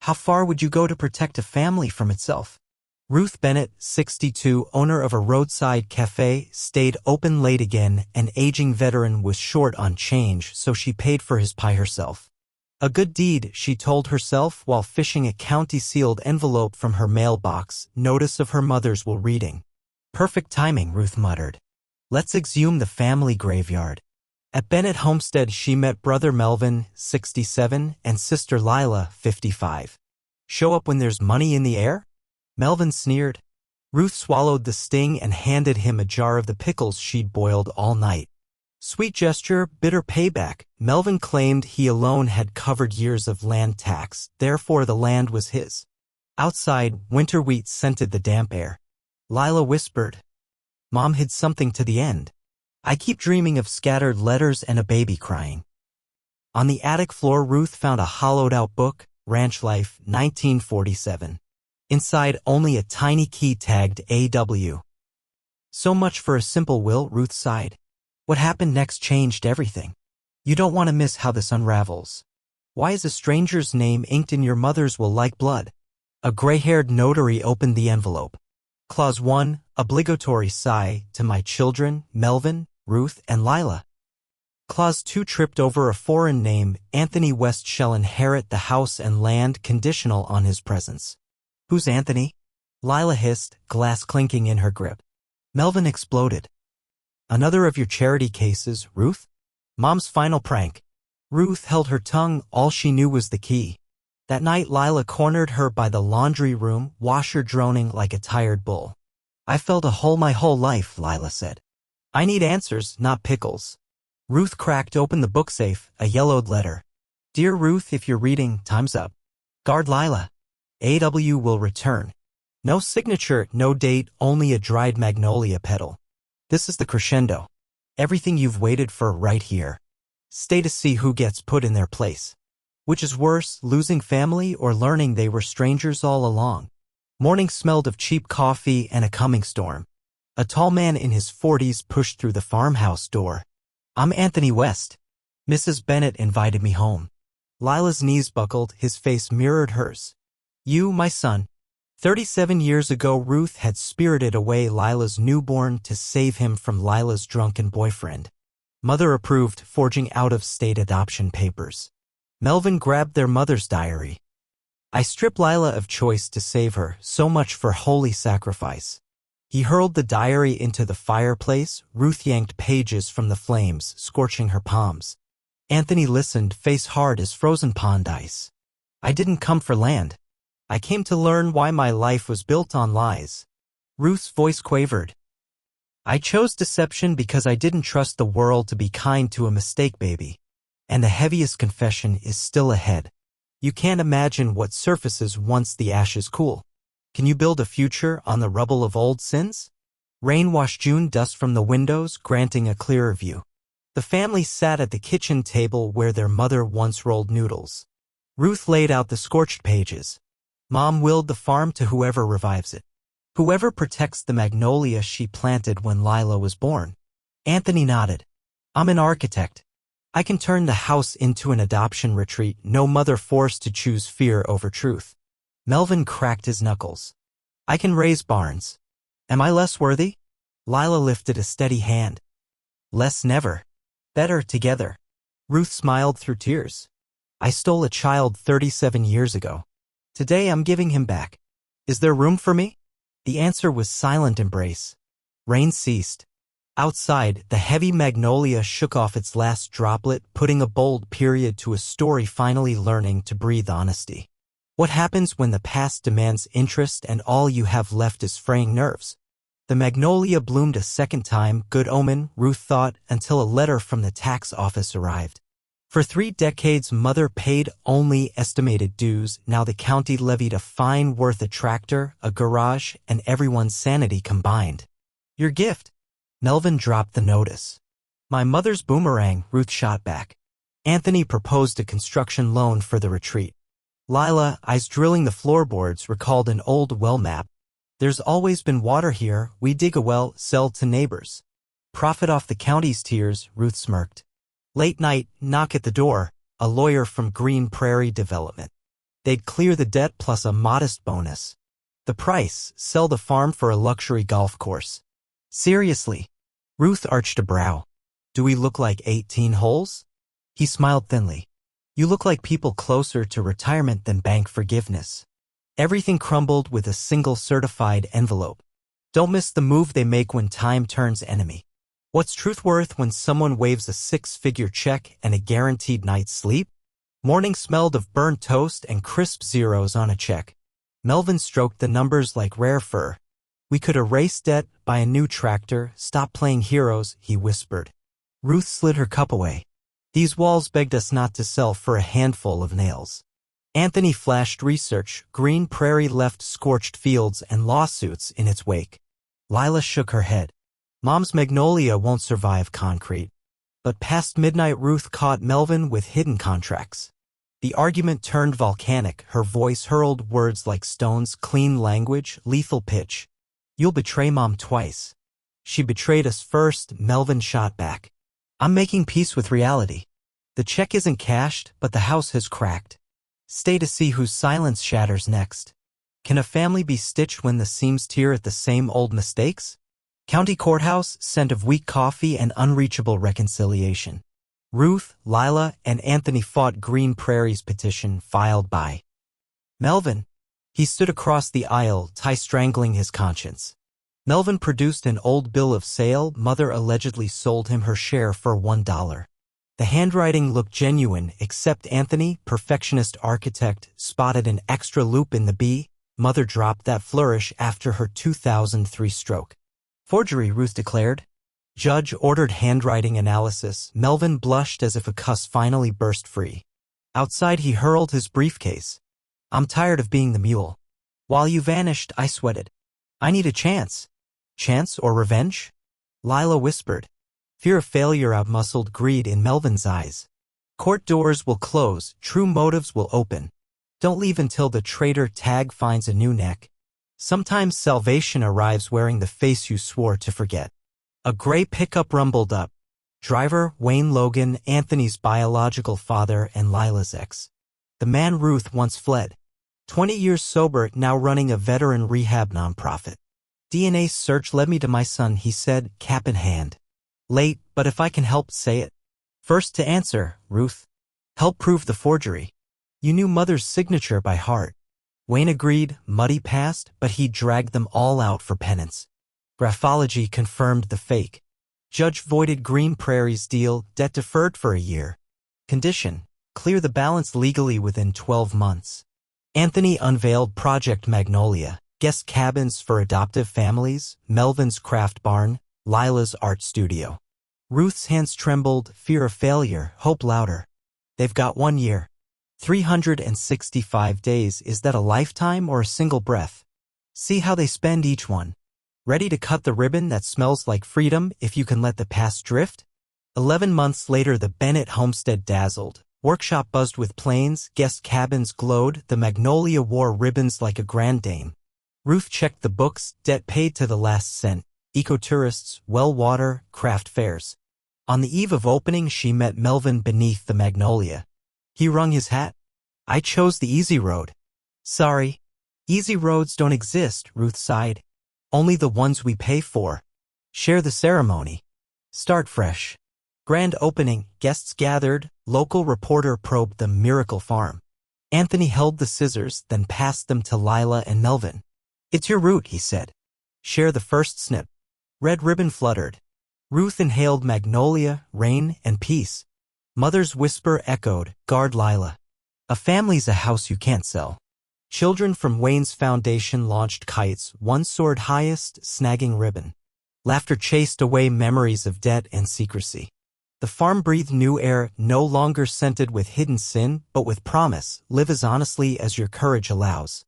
How far would you go to protect a family from itself? Ruth Bennett, 62, owner of a roadside cafe, stayed open late again. An aging veteran was short on change, so she paid for his pie herself. A good deed, she told herself while fishing a county-sealed envelope from her mailbox. Notice of her mother's will reading. Perfect timing, Ruth muttered. Let's exhume the family graveyard. At Bennett Homestead she met brother Melvin, 67, and sister Lila, 55. Show up when there's money in the air? Melvin sneered. Ruth swallowed the sting and handed him a jar of the pickles she'd boiled all night. Sweet gesture, bitter payback. Melvin claimed he alone had covered years of land tax, therefore the land was his. Outside, winter wheat scented the damp air. Lila whispered, Mom hid something to the end. I keep dreaming of scattered letters and a baby crying. On the attic floor, Ruth found a hollowed-out book, Ranch Life, 1947. Inside, only a tiny key tagged AW. So much for a simple will, Ruth sighed. What happened next changed everything. You don't want to miss how this unravels. Why is a stranger's name inked in your mother's will like blood? A gray-haired notary opened the envelope. Clause 1, obligatory sigh to my children, Melvin, Ruth, and Lila. Clause 2 tripped over a foreign name. Anthony West shall inherit the house and land conditional on his presence. Who's Anthony? Lila hissed, glass clinking in her grip. Melvin exploded. Another of your charity cases, Ruth? Mom's final prank. Ruth held her tongue, all she knew was the key. That night Lila cornered her by the laundry room, washer droning like a tired bull. I felt a hole my whole life, Lila said. I need answers, not pickles. Ruth cracked open the book safe, a yellowed letter. Dear Ruth, if you're reading, time's up. Guard Lila. AW will return. No signature, no date, only a dried magnolia petal. This is the crescendo. Everything you've waited for right here. Stay to see who gets put in their place. Which is worse, losing family or learning they were strangers all along? Morning smelled of cheap coffee and a coming storm. A tall man in his 40s pushed through the farmhouse door. I'm Anthony West. Mrs. Bennett invited me home. Lila's knees buckled, his face mirrored hers. You, my son. 37 years ago, Ruth had spirited away Lila's newborn to save him from Lila's drunken boyfriend. Mother approved, forging out-of-state adoption papers. Melvin grabbed their mother's diary. I strip Lila of choice to save her, so much for holy sacrifice. He hurled the diary into the fireplace. Ruth yanked pages from the flames, scorching her palms. Anthony listened, face hard as frozen pond ice. I didn't come for land. I came to learn why my life was built on lies. Ruth's voice quavered. I chose deception because I didn't trust the world to be kind to a mistake baby. And the heaviest confession is still ahead. You can't imagine what surfaces once the ashes cool. Can you build a future on the rubble of old sins? Rain washed June dust from the windows, granting a clearer view. The family sat at the kitchen table where their mother once rolled noodles. Ruth laid out the scorched pages. Mom willed the farm to whoever revives it. Whoever protects the magnolia she planted when Lila was born. Anthony nodded. I'm an architect. I can turn the house into an adoption retreat, no mother forced to choose fear over truth. Melvin cracked his knuckles. I can raise barns. Am I less worthy? Lila lifted a steady hand. Less never. Better together. Ruth smiled through tears. I stole a child 37 years ago. Today I'm giving him back. Is there room for me? The answer was silent embrace. Rain ceased. Outside, the heavy magnolia shook off its last droplet, putting a bold period to a story finally learning to breathe honesty. What happens when the past demands interest and all you have left is fraying nerves? The magnolia bloomed a second time, good omen, Ruth thought, until a letter from the tax office arrived. For 3 decades, Mother paid only estimated dues. Now the county levied a fine worth a tractor, a garage, and everyone's sanity combined. Your gift. Melvin dropped the notice. My mother's boomerang, Ruth shot back. Anthony proposed a construction loan for the retreat. Lila, eyes drilling the floorboards, recalled an old well map. There's always been water here. We dig a well, sell to neighbors. Profit off the county's tears, Ruth smirked. Late night, knock at the door, a lawyer from Green Prairie Development. They'd clear the debt plus a modest bonus. The price, sell the farm for a luxury golf course. Seriously? Ruth arched a brow. Do we look like 18 holes? He smiled thinly. You look like people closer to retirement than bank forgiveness. Everything crumbled with a single certified envelope. Don't miss the move they make when time turns enemy. What's truth worth when someone waves a 6-figure check and a guaranteed night's sleep? Morning smelled of burnt toast and crisp zeros on a check. Melvin stroked the numbers like rare fur. We could erase debt, buy a new tractor, stop playing heroes, he whispered. Ruth slid her cup away. These walls begged us not to sell for a handful of nails. Anthony flashed research. Green Prairie left scorched fields and lawsuits in its wake. Lila shook her head. Mom's magnolia won't survive concrete. But past midnight Ruth caught Melvin with hidden contracts. The argument turned volcanic. Her voice hurled words like stones, clean language, lethal pitch. You'll betray Mom twice. She betrayed us first, Melvin shot back. I'm making peace with reality. The check isn't cashed, but the house has cracked. Stay to see whose silence shatters next. Can a family be stitched when the seams tear at the same old mistakes? County courthouse, scent of weak coffee and unreachable reconciliation. Ruth, Lila, and Anthony fought Green Prairie's petition filed by Melvin. He stood across the aisle, tie strangling his conscience. Melvin produced an old bill of sale. Mother allegedly sold him her share for $1. The handwriting looked genuine, except Anthony, perfectionist architect, spotted an extra loop in the B. Mother dropped that flourish after her 2003 stroke. Forgery, Ruth declared. Judge ordered handwriting analysis. Melvin blushed as if a cuss finally burst free. Outside he hurled his briefcase. I'm tired of being the mule. While you vanished, I sweated. I need a chance. Chance or revenge? Lila whispered. Fear of failure outmuscled greed in Melvin's eyes. Court doors will close, true motives will open. Don't leave until the traitor tag finds a new neck. Sometimes salvation arrives wearing the face you swore to forget. A gray pickup rumbled up. Driver, Wayne Logan, Anthony's biological father and Lila's ex. The man Ruth once fled. 20 years sober, now running a veteran rehab nonprofit. DNA search led me to my son, he said, cap in hand. Late, but if I can help, say it. First to answer, Ruth. Help prove the forgery. You knew Mother's signature by heart. Wayne agreed, muddy past, but he dragged them all out for penance. Graphology confirmed the fake. Judge voided Green Prairie's deal, debt deferred for a year. Condition: clear the balance legally within 12 months. Anthony unveiled Project Magnolia, guest cabins for adoptive families, Melvin's craft barn, Lila's art studio. Ruth's hands trembled, fear of failure, hope louder. They've got 1 year. 365 days, is that a lifetime or a single breath? See how they spend each one. Ready to cut the ribbon that smells like freedom if you can let the past drift? 11 months later the Bennett homestead dazzled. Workshop buzzed with planes, guest cabins glowed, the magnolia wore ribbons like a grand dame. Ruth checked the books, debt paid to the last cent, ecotourists, well water, craft fairs. On the eve of opening she met Melvin beneath the magnolia. He wrung his hat. I chose the easy road. Sorry. Easy roads don't exist, Ruth sighed. Only the ones we pay for. Share the ceremony. Start fresh. Grand opening, guests gathered, local reporter probed the miracle farm. Anthony held the scissors, then passed them to Lila and Melvin. It's your route, he said. Share the first snip. Red ribbon fluttered. Ruth inhaled magnolia, rain, and peace. Mother's whisper echoed, guard Lila. A family's a house you can't sell. Children from Wayne's foundation launched kites, one soared highest, snagging ribbon. Laughter chased away memories of debt and secrecy. The farm breathed new air, no longer scented with hidden sin, but with promise. Live as honestly as your courage allows.